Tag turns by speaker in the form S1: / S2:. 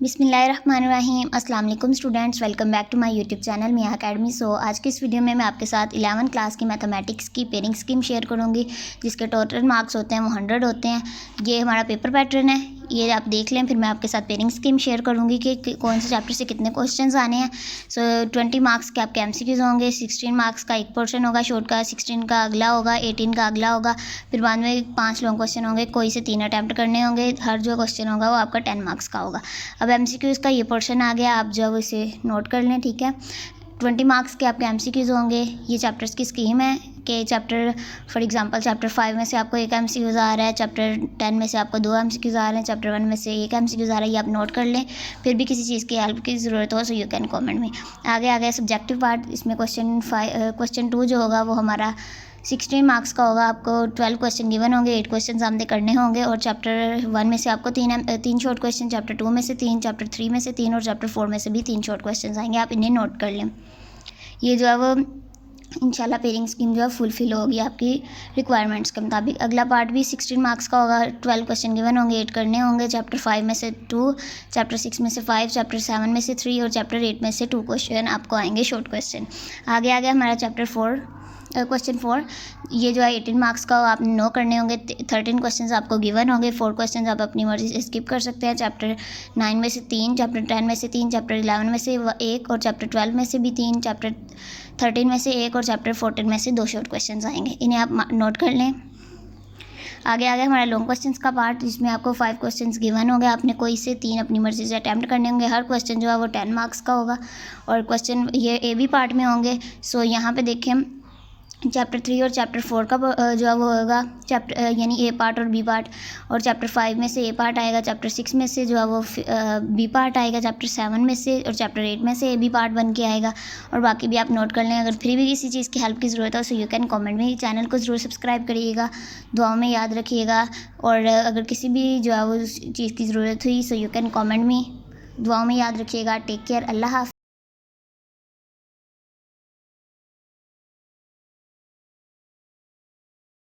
S1: बिस्मिल्लाहिर्रहमानिर्रहीम। अस्सलाम वालेकुम students, welcome back to my YouTube channel Miyan Academy. आज की इस वीडियो में मैं आपके साथ 11th क्लास की मैथमेटिक्स की पेयरिंग स्कीम शेयर करूंगी, जिसके टोटल मार्क्स होते हैं वो 100 होते हैं। ये हमारा पेपर पैटर्न है, ये आप देख लें। फिर मैं आपके साथ पेयरिंग स्कीम शेयर करूंगी कि कौन से चैप्टर से कितने क्वेश्चन आने हैं। 20 मार्क्स के आपके MCQs होंगे, 16 मार्क्स का एक पोर्शन होगा शॉर्ट का, 16 का अगला होगा, 18 का अगला होगा। फिर बाद में 5 लॉन्ग क्वेश्चन होंगे, कोई से 3 अटैम्प्ट करने होंगे। हर जो क्वेश्चन होगा वो आपका 10 मार्क्स का होगा। अब MCQs का ये पोर्शन आ गया, आप जब इसे नोट कर लें, ठीक है। 20 मार्क्स के आपके MCQs होंगे। ये चैप्टर्स की स्कीम है कि चैप्टर फॉर एग्जांपल चैप्टर 5 में से आपको एक MCQs आ रहा है, चैप्टर 10 में से आपको 2 MCQs आ रहे हैं, चैप्टर 1 में से एक MCQs आ रहा है। ये आप नोट कर लें। फिर भी किसी चीज़ की हेल्प की ज़रूरत हो सो यू कैन कमेंट में। आगे आ गया सब्जेक्टिव पार्ट। इसमें क्वेश्चन 2 जो होगा वो हमारा 16 मार्क्स का होगा। आपको 12 क्वेश्चन गिवन होंगे, 8 क्वेश्चन सामने करने होंगे। और चैप्टर 1 में से आपको 3 शॉर्ट क्वेश्चन, चैप्टर 2 में से 3, चैप्टर 3 में से 3 और चैप्टर 4 में से भी 3 शॉर्ट क्वेश्चन आएंगे। आप इन्हें नोट कर लें। ये जो है वो इंशाल्लाह पेयरिंग स्कीम जो है फुलफिल होगी आपकी रिक्वायरमेंट्स के मुताबिक। अगला पार्ट भी 16 मार्क्स का होगा। 12 क्वेश्चन गिवन होंगे, 8 करने होंगे। चैप्टर 5 में से 2, चैप्टर 6 में से 5, चैप्टर 7 में से 3 और चैप्टर 8 में से 2 क्वेश्चन आपको आएंगे शॉर्ट क्वेश्चन। आगे आ गया हमारा चैप्टर 4, क्वेश्चन 4। ये जो है 18 मार्क्स का आपने 9 करने होंगे। 13 क्वेश्चंस आपको गिवन होंगे, 4 क्वेश्चंस आप अपनी मर्जी से स्किप कर सकते हैं। चैप्टर 9 में से 3, चैप्टर 10 में से 3, चैप्टर 11 में से 1 और चैप्टर 12 में से भी 3, चैप्टर 13 में से 1 और चैप्टर 14 में से 2 शॉर्ट क्वेश्चंस आएंगे। इन्हें आप नोट कर लें। आगे आ गया हमारा लॉन्ग क्वेश्चंस का पार्ट, जिसमें आपको 5 क्वेश्चंस गिवन होंगे। आपने कोई से 3 अपनी मर्जी से अटैम्प्ट करने होंगे। हर क्वेश्चन जो है वो 10 मार्क्स का होगा और क्वेश्चन ये AB पार्ट में होंगे। यहाँ पे देखें चैप्टर 3 और चैप्टर 4 का जो है वो होगा चैप्टर यानी A पार्ट और B पार्ट। और चैप्टर 5 में से A पार्ट आएगा, चैप्टर 6 में से जो है वो B पार्ट आएगा, चैप्टर 7 में से और चैप्टर 8 में से AB पार्ट बन के आएगा। और बाकी भी आप नोट कर लें। अगर फिर भी किसी चीज़ की हेल्प की ज़रूरत हो सो यू कैन कमेंट में। चैनल को ज़रूर सब्सक्राइब करिएगा, दुआओं में याद रखिएगा। और अगर किसी भी जो है वो चीज़ की ज़रूरत हुई सो यू कैन कमेंट में। दुआओं में याद रखिएगा। टेक केयर, अल्लाह हाफ़िज़।